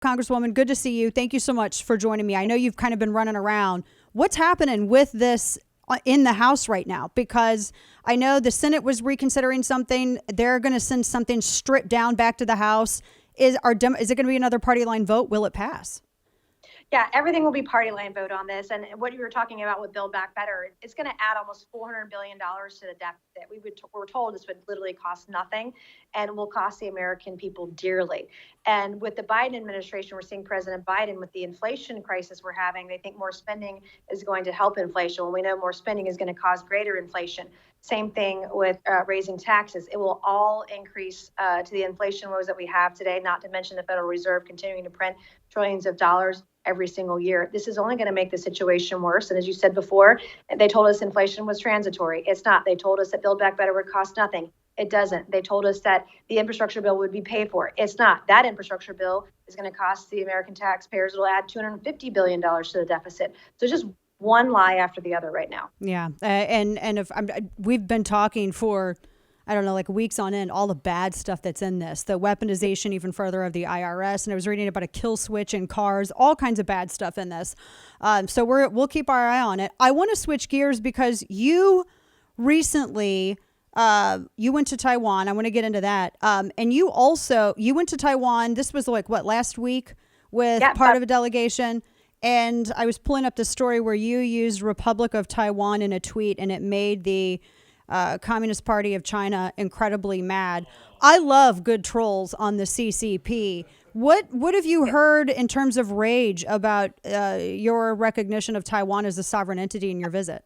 Congresswoman, good to see you. Thank you so much for joining me. I know you've kind of been running around. What's happening with this in the House right now? Because I know the Senate was reconsidering something. They're going to send something stripped down back to the House. Is it going to be another party line vote? Will it pass? Yeah, everything will be party line vote on this. And what you were talking about with Build Back Better, it's going to add almost $400 billion to the deficit. We're told this would literally cost nothing and will cost the American people dearly. And with the Biden administration, we're seeing President Biden with the inflation crisis we're having. They think more spending is going to help inflation when we know more spending is going to cause greater inflation. Same thing with raising taxes. It will all increase to the inflation woes that we have today, not to mention the Federal Reserve continuing to print trillions of dollars every single year. This is only going to make the situation worse. And as you said before, they told us inflation was transitory. It's not. They told us that Build Back Better would cost nothing. It doesn't. They told us that the infrastructure bill would be paid for. It's not. That infrastructure bill is going to cost the American taxpayers. It'll add $250 billion to the deficit. So just one lie after the other right now. Yeah. And if we've been talking for, I don't know, like weeks on end, all the bad stuff that's in this, the weaponization even further of the IRS. And I was reading about a kill switch in cars, all kinds of bad stuff in this. So we'll keep our eye on it. I want to switch gears because you recently, you went to Taiwan. I want to get into that. And you went to Taiwan. This was like last week with part of a delegation. And I was pulling up the story where you used Republic of Taiwan in a tweet and it made the Communist Party of China incredibly mad. I love good trolls on the CCP. What have you heard in terms of rage about your recognition of Taiwan as a sovereign entity in your visit?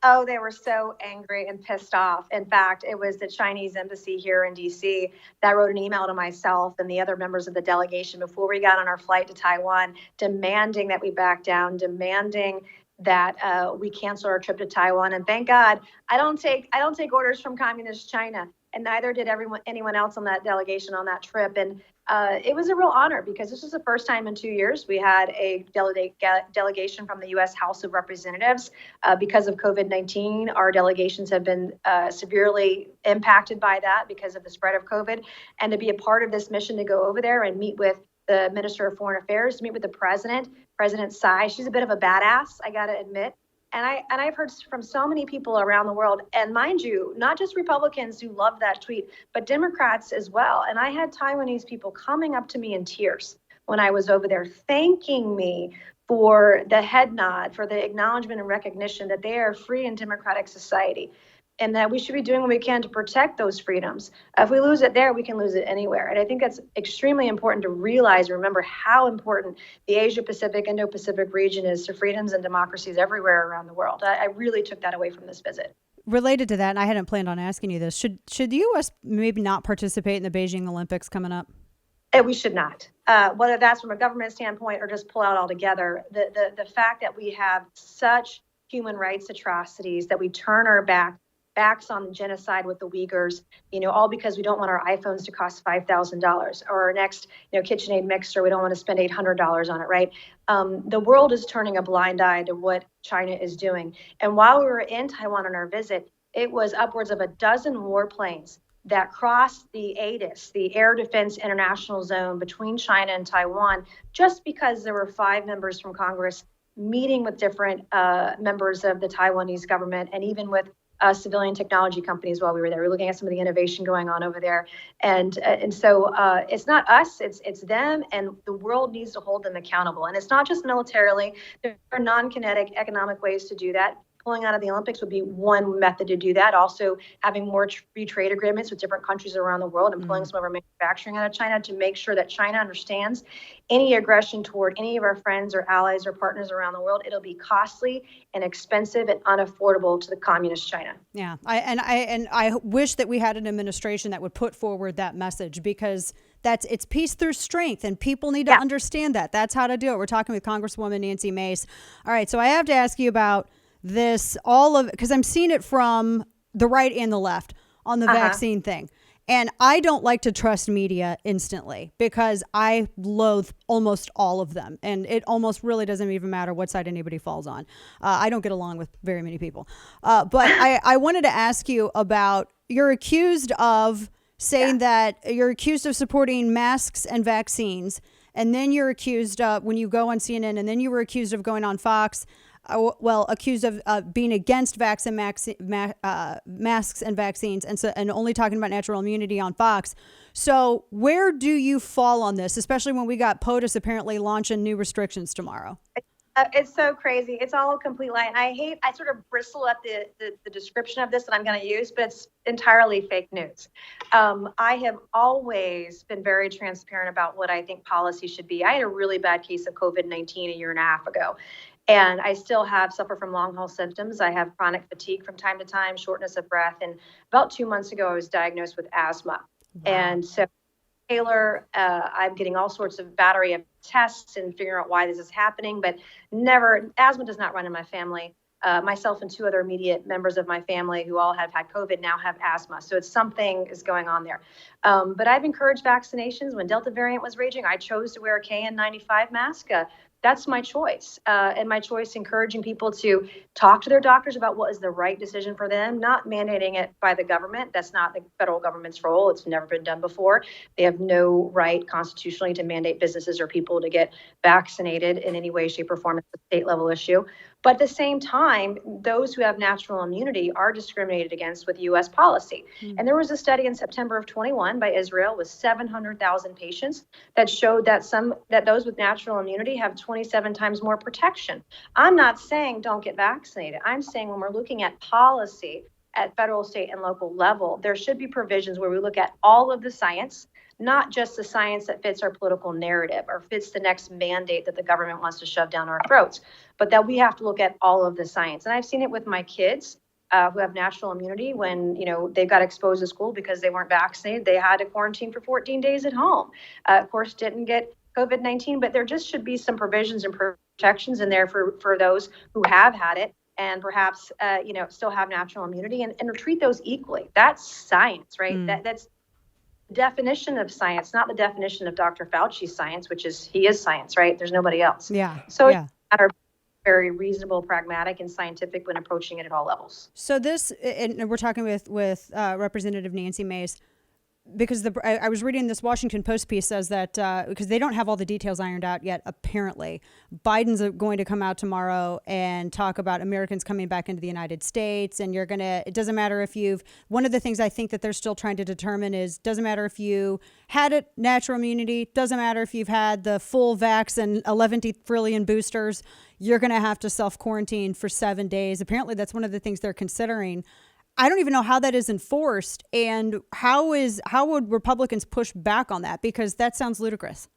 Oh, they were so angry and pissed off. In fact, it was the Chinese embassy here in D.C. that wrote an email to myself and the other members of the delegation before we got on our flight to Taiwan, demanding that we back down, demanding that we cancel our trip to Taiwan. And thank God, I don't take orders from communist China, and neither did anyone else on that delegation on that trip. And it was a real honor because this was the first time in 2 years we had a delegation from the U.S. House of Representatives. Because of COVID-19, our delegations have been severely impacted by that because of the spread of COVID. And to be a part of this mission to go over there and meet with the Minister of Foreign Affairs, to meet with the President Tsai. She's a bit of a badass, I got to admit. And I've heard from so many people around the world, and mind you, not just Republicans who love that tweet, but Democrats as well. And I had Taiwanese people coming up to me in tears when I was over there, thanking me for the head nod, for the acknowledgement and recognition that they are a free and democratic society, and that we should be doing what we can to protect those freedoms. If we lose it there, we can lose it anywhere. And I think that's extremely important to realize, remember how important the Asia-Pacific, Indo-Pacific region is to freedoms and democracies everywhere around the world. I really took that away from this visit. Related to that, and I hadn't planned on asking you this, should the U.S. maybe not participate in the Beijing Olympics coming up? We should not. Whether that's from a government standpoint or just pull out altogether, the fact that we have such human rights atrocities, that we turn our backs on the genocide with the Uyghurs, all because we don't want our iPhones to cost $5,000 or our next, KitchenAid mixer. We don't want to spend $800 on it, right? The world is turning a blind eye to what China is doing. And while we were in Taiwan on our visit, it was upwards of a dozen warplanes that crossed the ADIS, the Air Defense International Zone between China and Taiwan, just because there were 5 members from Congress meeting with different members of the Taiwanese government and even with civilian technology companies while we were there. We were looking at some of the innovation going on over there. And so it's not us, it's them, and the world needs to hold them accountable. And it's not just militarily. There are non-kinetic economic ways to do that. Pulling out of the Olympics would be one method to do that. Also, having more free trade agreements with different countries around the world and pulling some of our manufacturing out of China to make sure that China understands any aggression toward any of our friends or allies or partners around the world. It'll be costly and expensive and unaffordable to the communist China. Yeah, I wish that we had an administration that would put forward that message, because it's peace through strength, and people need to understand that. That's how to do it. We're talking with Congresswoman Nancy Mace. All right, so I have to ask you about this, because I'm seeing it from the right and the left on the vaccine thing. And I don't like to trust media instantly because I loathe almost all of them. And it almost really doesn't even matter what side anybody falls on. I don't get along with very many people. But I wanted to ask you about, you're accused of saying that you're accused of supporting masks and vaccines. and then you're accused when you go on CNN, and then you were accused of going on Fox. Accused of being against masks and vaccines, and only talking about natural immunity on Fox. So where do you fall on this, especially when we got POTUS apparently launching new restrictions tomorrow? It's so crazy. It's all a complete lie. And I sort of bristle at the description of this that I'm going to use, but it's entirely fake news. I have always been very transparent about what I think policy should be. I had a really bad case of COVID-19 a year and a half ago. And I still suffer from long haul symptoms. I have chronic fatigue from time to time, shortness of breath. And about 2 months ago, I was diagnosed with asthma. Wow. And so Taylor, I'm getting all sorts of battery of tests and figuring out why this is happening, but asthma does not run in my family. Myself and 2 other immediate members of my family who all have had COVID now have asthma. So it's something is going on there. But I've encouraged vaccinations. When Delta variant was raging, I chose to wear a KN95 mask. That's my choice. And my choice encouraging people to talk to their doctors about what is the right decision for them, not mandating it by the government. That's not the federal government's role. It's never been done before. They have no right constitutionally to mandate businesses or people to get vaccinated in any way, shape, or form. It's a state level issue. But at the same time, those who have natural immunity are discriminated against with U.S. policy. Mm-hmm. And there was a study in September of 21 by Israel with 700,000 patients that showed that those with natural immunity have 27 times more protection. I'm not saying don't get vaccinated. I'm saying when we're looking at policy at federal, state, and local level, there should be provisions where we look at all of the science, not just the science that fits our political narrative or fits the next mandate that the government wants to shove down our throats, but that we have to look at all of the science. And I've seen it with my kids who have natural immunity. When they got exposed to school because they weren't vaccinated, they had to quarantine for 14 days at home. Of course, didn't get COVID-19, but there just should be some provisions and protections in there for those who have had it and perhaps still have natural immunity and treat those equally. That's science, right? That's definition of science, not the definition of Dr. Fauci's science, which is he is science, right? There's nobody else. Yeah. So it's a matter of very reasonable, pragmatic, and scientific when approaching it at all levels. So this, and we're talking with Representative Nancy Mace, because I was reading this Washington Post piece says that because they don't have all the details ironed out yet, apparently Biden's going to come out tomorrow and talk about Americans coming back into the United States, and it doesn't matter if one of the things I think that they're still trying to determine is, doesn't matter if you had it, natural immunity, doesn't matter if you've had the full vax and 11 trillion boosters, you're going to have to self-quarantine for 7 days. Apparently that's one of the things they're considering. I don't even know how that is enforced, and how would Republicans push back on that? Because that sounds ludicrous.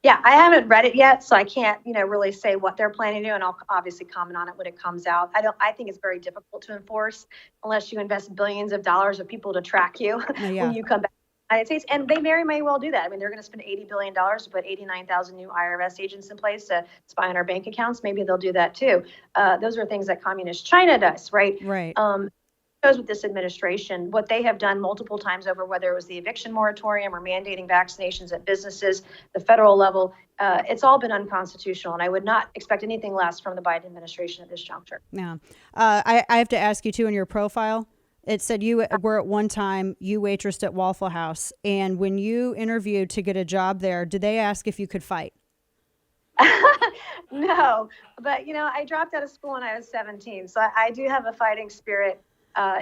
Yeah, I haven't read it yet, so I can't, really say what they're planning to do, and I'll obviously comment on it when it comes out. I think it's very difficult to enforce unless you invest billions of dollars of people to track you when you come back to the United States, and they very may well do that. I mean, they're going to spend $80 billion to put 89,000 new IRS agents in place to spy on our bank accounts. Maybe they'll do that too. Those are things that communist China does, right? Right. With this administration, what they have done multiple times over, whether it was the eviction moratorium or mandating vaccinations at businesses, the federal level, it's all been unconstitutional. And I would not expect anything less from the Biden administration at this juncture. Yeah. I have to ask you too, in your profile, it said you were at one time, you waitressed at Waffle House. And when you interviewed to get a job there, did they ask if you could fight? No, but I dropped out of school when I was 17. So I do have a fighting spirit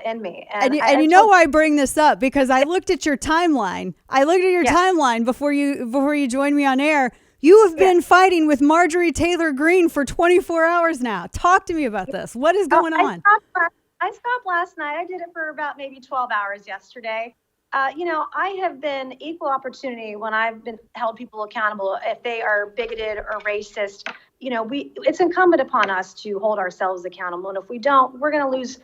in me. And you know why I bring this up? Because I looked at your timeline. Timeline before you joined me on air. You have been fighting with Marjorie Taylor Greene for 24 hours now. Talk to me about this. What is going on? I stopped last night. I did it for about maybe 12 hours yesterday. I have been equal opportunity when I've been held people accountable. If they are bigoted or racist, it's incumbent upon us to hold ourselves accountable. And if we don't, we're going to lose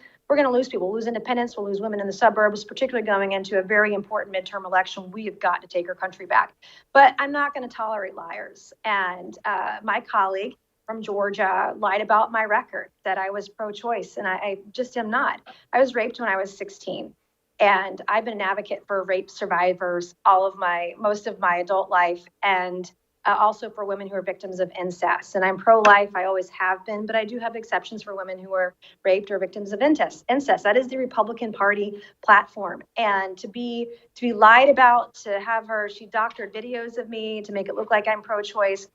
people. We'll lose independence. We'll lose women in the suburbs, particularly going into a very important midterm election. We have got to take our country back. But I'm not going to tolerate liars. And my colleague from Georgia lied about my record, that I was pro-choice, and I just am not. I was raped when I was 16. And I've been an advocate for rape survivors most of my adult life. And also for women who are victims of incest. And I'm pro-life, I always have been, but I do have exceptions for women who are raped or victims of incest. That is the Republican Party platform. And to be lied about, to have she doctored videos of me to make it look like I'm pro-choice,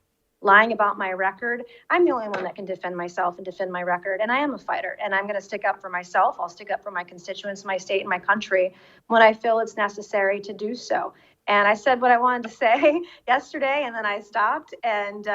lying about my record. I'm the only one that can defend myself and defend my record. And I am a fighter, and I'm going to stick up for myself. I'll stick up for my constituents, my state, and my country when I feel it's necessary to do so. And I said what I wanted to say yesterday, and then I stopped. And,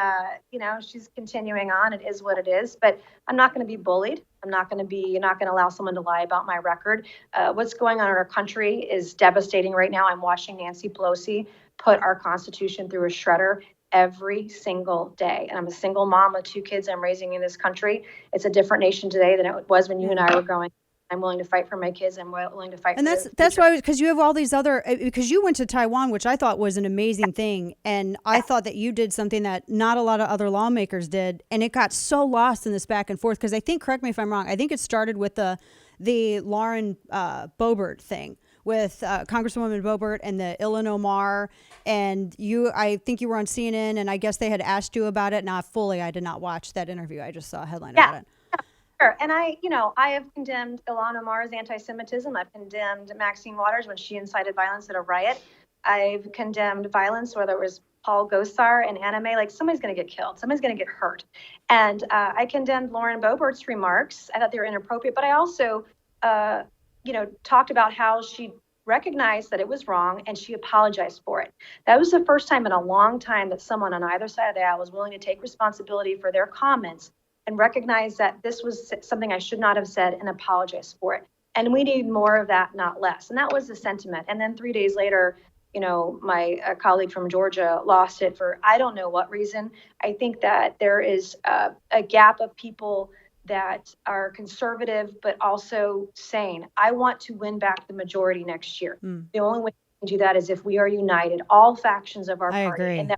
she's continuing on. It is what it is. But I'm not going to be bullied. You're not going to allow someone to lie about my record. What's going on in our country is devastating right now. I'm watching Nancy Pelosi put our Constitution through a shredder every single day. And I'm a single mom with 2 kids I'm raising in this country. It's a different nation today than it was when you and I were growing. I'm willing to fight for my kids. I'm willing to fight. And that's why, because you have all these other, because you went to Taiwan, which I thought was an amazing thing. And I thought that you did something that not a lot of other lawmakers did. And it got so lost in this back and forth. Because I think, correct me if I'm wrong, I think it started with the Lauren Boebert thing with Congresswoman Boebert and the Illinois Mar. And I think you were on CNN, and I guess they had asked you about it. Not fully. I did not watch that interview. I just saw a headline about it. Sure. And I have condemned Ilhan Omar's anti-Semitism. I've condemned Maxine Waters when she incited violence at a riot. I've condemned violence, whether it was Paul Gosar in anime, like somebody's going to get killed. Somebody's going to get hurt. And I condemned Lauren Boebert's remarks. I thought they were inappropriate. But I also, talked about how she recognized that it was wrong and she apologized for it. That was the first time in a long time that someone on either side of the aisle was willing to take responsibility for their comments and recognize that this was something I should not have said and apologize for it. And we need more of that, not less. And that was the sentiment. And then 3 days later, my colleague from Georgia lost it for I don't know what reason. I think that there is a gap of people that are conservative, but also sane. I want to win back the majority next year. The only way we can do that is if we are united, all factions of our party. Agree.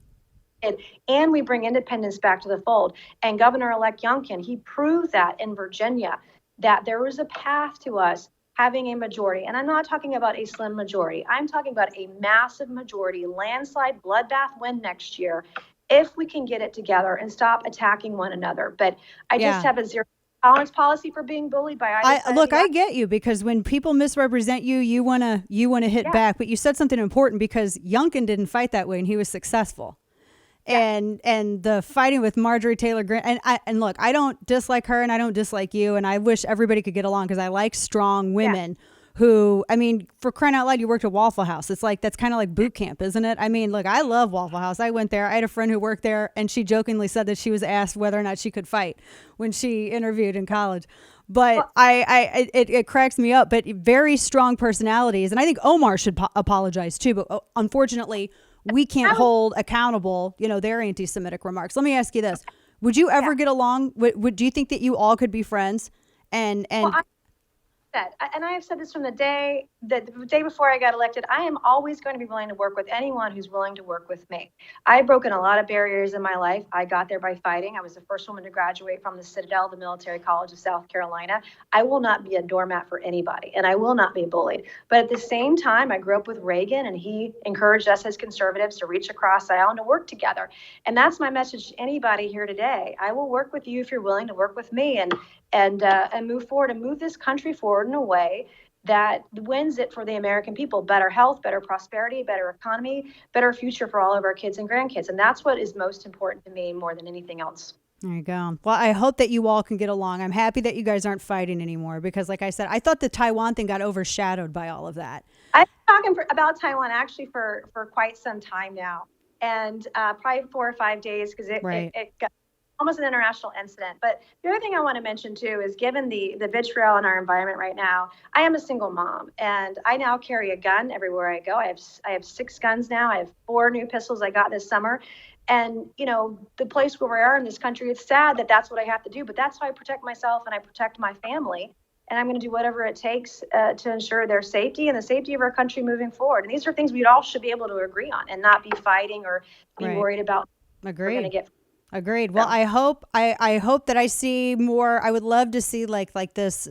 And we bring independence back to the fold. And Governor-elect Youngkin, he proved that in Virginia, that there was a path to us having a majority. And I'm not talking about a slim majority. I'm talking about a massive majority, landslide, bloodbath win next year, if we can get it together and stop attacking one another. But I just have a zero tolerance policy for being bullied by either side. Look, I get you, because when people misrepresent you, you wanna hit back. But you said something important, because Youngkin didn't fight that way and he was successful. And the fighting with Marjorie Taylor Greene, and look, I don't dislike her and I don't dislike you, and I wish everybody could get along, because I like strong women who, I mean, for crying out loud, you worked at Waffle House. It's like, that's kind of like boot camp, isn't it? I mean, look, I love Waffle House. I went there. I had a friend who worked there, and she jokingly said that she was asked whether or not she could fight when she interviewed in college. But it cracks me up. But very strong personalities, and I think Omar should apologize too. But unfortunately, we can't hold accountable, their anti-Semitic remarks. Let me ask you this: would you ever get along? Do you think that you all could be friends? And I have said this from the day before I got elected, I am always going to be willing to work with anyone who's willing to work with me. I've broken a lot of barriers in my life. I got there by fighting. I was the first woman to graduate from the Citadel, the Military College of South Carolina. I will not be a doormat for anybody, and I will not be bullied. But at the same time, I grew up with Reagan, and he encouraged us as conservatives to reach across the aisle and to work together. And that's my message to anybody here today. I will work with you if you're willing to work with me, and move forward and move this country forward in a way that wins it for the American people. Better health, better prosperity, better economy, better future for all of our kids and grandkids. And that's what is most important to me more than anything else. There you go. Well, I hope that you all can get along. I'm happy that you guys aren't fighting anymore, because like I said, I thought the Taiwan thing got overshadowed by all of that. I've been talking about Taiwan actually for quite some time now, and probably 4 or 5 days, because it got almost an international incident. But the other thing I want to mention too is, given the vitriol in our environment right now, I am a single mom, and I now carry a gun everywhere I go. I have 6 guns now. I have 4 new pistols I got this summer. And, the place where we are in this country, it's sad that that's what I have to do, but that's how I protect myself and I protect my family. And I'm going to do whatever it takes to ensure their safety and the safety of our country moving forward. And these are things we all should be able to agree on and not be fighting or be worried about. Agreed. We're going to get. Agreed. Well, I hope that I see more. I would love to see like this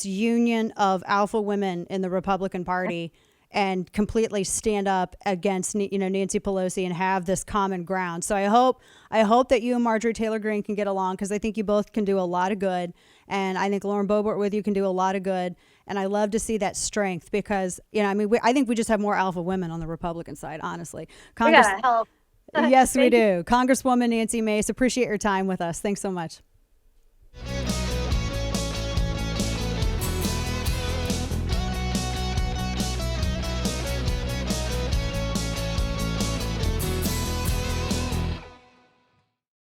union of alpha women in the Republican Party, and completely stand up against, Nancy Pelosi and have this common ground. So I hope that you and Marjorie Taylor Greene can get along, because I think you both can do a lot of good. And I think Lauren Boebert with you can do a lot of good. And I love to see that strength, because, I think we just have more alpha women on the Republican side, honestly. We gotta help. Yes, we do. Congresswoman Nancy Mace, appreciate your time with us. Thanks so much.